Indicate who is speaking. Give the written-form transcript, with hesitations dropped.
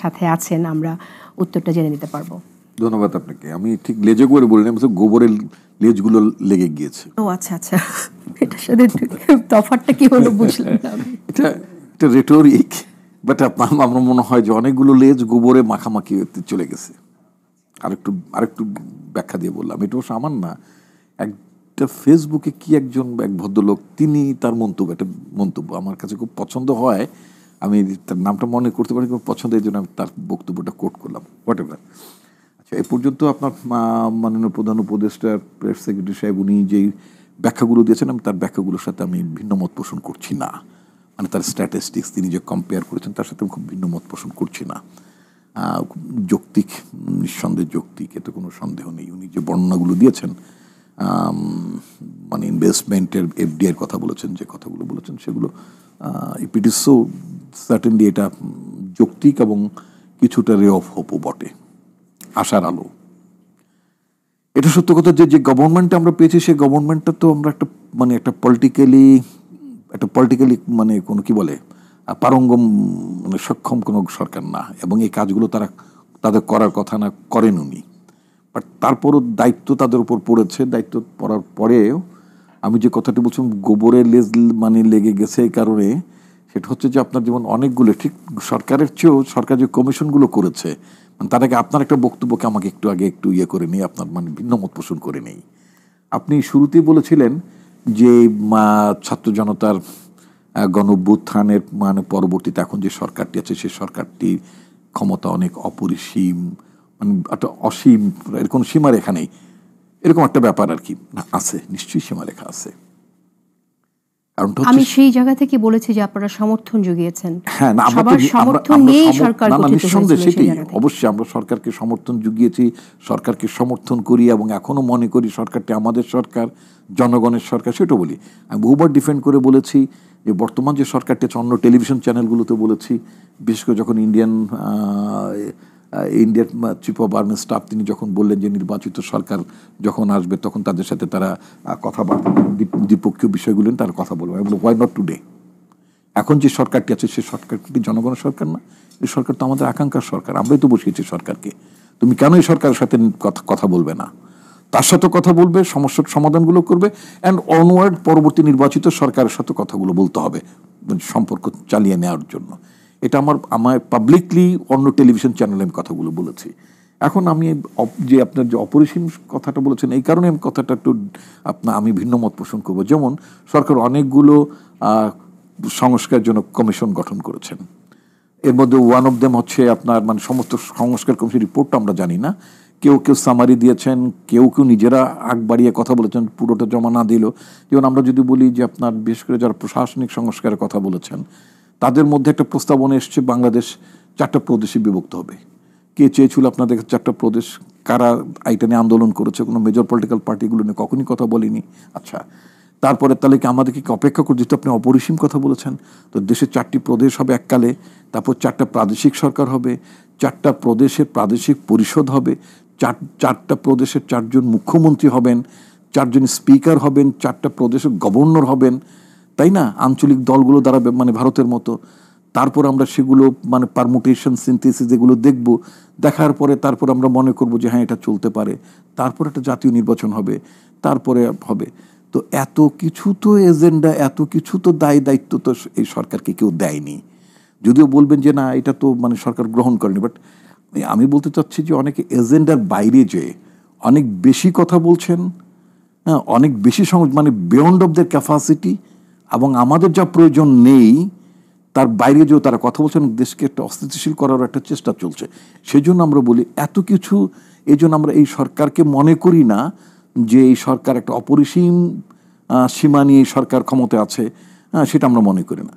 Speaker 1: সাথে আছেন, আমরা উত্তরটা জেনে নিতে পারবো।
Speaker 2: ধন্যবাদ আপনাকে। আমি ঠিক লেজে করে বলিনি, আমি গোবরের লেজগুলো লেগে গিয়েছে।
Speaker 1: ও আচ্ছা আচ্ছা, এটার সাথে তফাৎটা কি হলো বুঝলাম না।
Speaker 2: এটা রেটরিক, বাট আমার মনে হয় যে অনেকগুলো লেজ গোবরে মাখামাখি চলে গেছে। আরেকটু ব্যাখ্যা দিয়ে বললাম, এটা অবশ্য আমার না, একটা ফেসবুকে কি এক ভদ্রলোক, তিনি তার একটা মন্তব্য আমার কাছে খুব পছন্দ হয়, আমি তার নামটা মনে করতে পারি, খুব পছন্দ, এই জন্য আমি তার বক্তব্যটা কোট করলাম। What ever. আচ্ছা, এ পর্যন্ত আপনার মাননীয় প্রধান উপদেষ্টা প্রেস সেক্রেটারি সাহেব উনি যেই ব্যাখ্যাগুলো দিয়েছেন, আমি তার ব্যাখ্যাগুলোর সাথে আমি ভিন্ন মত পোষণ করছি না। মানে তার স্ট্যাটিস্টিক্স তিনি যে কম্পেয়ার করেছেন তার সাথে খুব ভিন্ন মত পোষণ করছি না। যৌক্তিক, নিঃসন্দেহে যৌক্তিক, এতে কোনো সন্দেহ নেই। উনি যে বর্ণনাগুলো দিয়েছেন, মানে ইনভেস্টমেন্টের এফডিআই এর কথা বলেছেন, যে কথাগুলো বলেছেন সেগুলো if it is so certainly এটা যৌক্তিক এবং কিছুটা রে অফ হোপও বটে, আশার আলো। এটা সত্য কথা যে গভর্নমেন্টটা আমরা পেয়েছি, সেই গভর্নমেন্টটা তো আমরা একটা পলিটিক্যালি মানে কোনো কি বলে পারঙ্গম, মানে সক্ষম কোনো সরকার না, এবং এই কাজগুলো তাদের করার কথা না, করেন উনি। বাট তারপরও দায়িত্ব তাদের উপর পড়েছে। দায়িত্ব পড়ার পরেও আমি যে কথাটি বলছিলাম গোবরের লেজ মানে লেগে গেছে, এই কারণে সেটা হচ্ছে যে আপনার যেমন অনেকগুলো ঠিক সরকারের চেয়েও সরকার যে কমিশনগুলো করেছে, মানে তার আগে আপনার একটা বক্তব্যকে আমাকে একটু ইয়ে করে নেই, আপনার মানে ভিন্ন মত পোষণ করে নেই। আপনি শুরুতেই বলেছিলেন যে ছাত্র জনতার গণঅভ্যুত্থানের মানে পরবর্তীতে এখন যে সরকারটি আছে, সেই সরকারটির ক্ষমতা অনেক অপরিসীম, মানে একটা অসীম, এর কোনো সীমারেখা নেই, এরকম একটা ব্যাপার আর কি। না, আছে, নিশ্চয়ই সীমারেখা আছে।
Speaker 1: আমি সেই জায়গা থেকে বলেছি যে আপনারা সমর্থন জুগিয়েছেন।
Speaker 2: হ্যাঁ, না,
Speaker 1: সবার সমর্থন নিয়েই সরকার গঠিত হয়েছিল।
Speaker 2: সেটাই, অবশ্যই আমরা সরকারকে সমর্থন জুগিয়েছি, সরকারকে সমর্থন করি, এবং এখনো মনে করি সরকারটি আমাদের সরকার, জনগণের সরকার। সেটা বলি, আমি বহুবার ডিফেন্ড করে বলেছি যে বর্তমান যে সরকারটি আছে, অন্য টেলিভিশন চ্যানেলগুলোতে বলেছি, বিশেষ করে যখন ইন্ডিয়ার চিফ অফ আর্মি স্টাফ তিনি যখন বললেন যে নির্বাচিত সরকার যখন আসবে তখন তাদের সাথে তারা কথাবার্তা, দ্বিপক্ষীয় বিষয়গুলো তারা কথা বলবে। আমি বলবো, হোয়াই নট টুডে? এখন যে সরকারটি আছে সেই সরকারটি জনগণের সরকার না? এই সরকার তো আমাদের আকাঙ্ক্ষার সরকার, আমরাই তো বসিয়েছি সরকারকে। তুমি কেন এই সরকারের সাথে কথা বলবে না? তার সাথে কথা বলবে, সমস্যার সমাধানগুলো করবে, অ্যান্ড অনওয়ার্ড পরবর্তী নির্বাচিত সরকারের সাথে কথাগুলো বলতে হবে সম্পর্ক চালিয়ে নেওয়ার জন্য। এটা আমার পাবলিকলি অন্য টেলিভিশন চ্যানেলে আমি কথাগুলো বলেছি। এখন আমি যে আপনার যে অপরিসীম কথাটা বলেছেন, এই কারণে আমি কথাটা আমি ভিন্ন মত পোষণ করবো। যেমন সরকার অনেকগুলো সংস্কারের জন্য কমিশন গঠন করেছেন, এর মধ্যে ওয়ান অফ দেম হচ্ছে আপনার মানে সমস্ত সংস্কার কমিশন রিপোর্টটা আমরা জানি না, কেউ সামারি দিয়েছেন, কেউ নিজেরা আগ বাড়িয়ে কথা বলেছেন, পুরোটা জমা না দিল। যেমন আমরা যদি বলি যে আপনার বিশেষ করে যারা প্রশাসনিক সংস্কারের কথা বলেছেন, তাদের মধ্যে একটা প্রস্তাবনা এসছে বাংলাদেশ 4টা প্রদেশে বিভক্ত হবে। কে চেয়েছিল আপনাদের 4টা প্রদেশ? কারা এটা নিয়ে আন্দোলন করেছে? কোনো মেজর পলিটিক্যাল পার্টিগুলো নিয়ে কখনই কথা বলেনি। আচ্ছা, তারপরে তাহলে কি আমাদেরকে অপেক্ষা করে, যেহেতু আপনি অপরিসীম কথা বলেছেন, তো দেশের 4টি প্রদেশ হবে এককালে, তারপর 4টা প্রাদেশিক সরকার হবে, 4টা প্রদেশের প্রাদেশিক পরিষদ হবে, 4টা প্রদেশের 4জন মুখ্যমন্ত্রী হবেন, 4জন স্পিকার হবেন, 4টা প্রদেশের গভর্নর হবেন, তাই না? আঞ্চলিক দলগুলো দ্বারা মানে ভারতের মতো। তারপর আমরা সেগুলো মানে পারমুটেশন সিনথেসিস এগুলো দেখব, দেখার পরে তারপর আমরা মনে করব যে হ্যাঁ এটা চলতে পারে, তারপর একটা জাতীয় নির্বাচন হবে, তারপরে হবে। তো এত কিছু তো এজেন্ডা, এত কিছু তো দায়িত্ব তো এই সরকারকে কেউ দেয়নি। যদিও বলবেন যে না এটা তো মানে সরকার গ্রহণ করেনি, বাট আমি বলতে চাচ্ছি যে অনেকে এজেন্ডার বাইরে যেয়ে অনেক বেশি কথা বলছেন, হ্যাঁ, অনেক বেশি মানে বিয়ন্ড অফ দের ক্যাপাসিটি, এবং আমাদের যা প্রয়োজন নেই তার বাইরে যেও তারা কথা বলছেন, দেশকে একটা অস্থিতিশীল করার একটা চেষ্টা চলছে। সেই জন্য আমরা বলি এত কিছু, এই জন্য আমরা এই সরকারকে মনে করি না যে এই সরকার একটা অপরিসীম সীমা নিয়ে সরকার ক্ষমতা আছে, সেটা আমরা মনে করি না।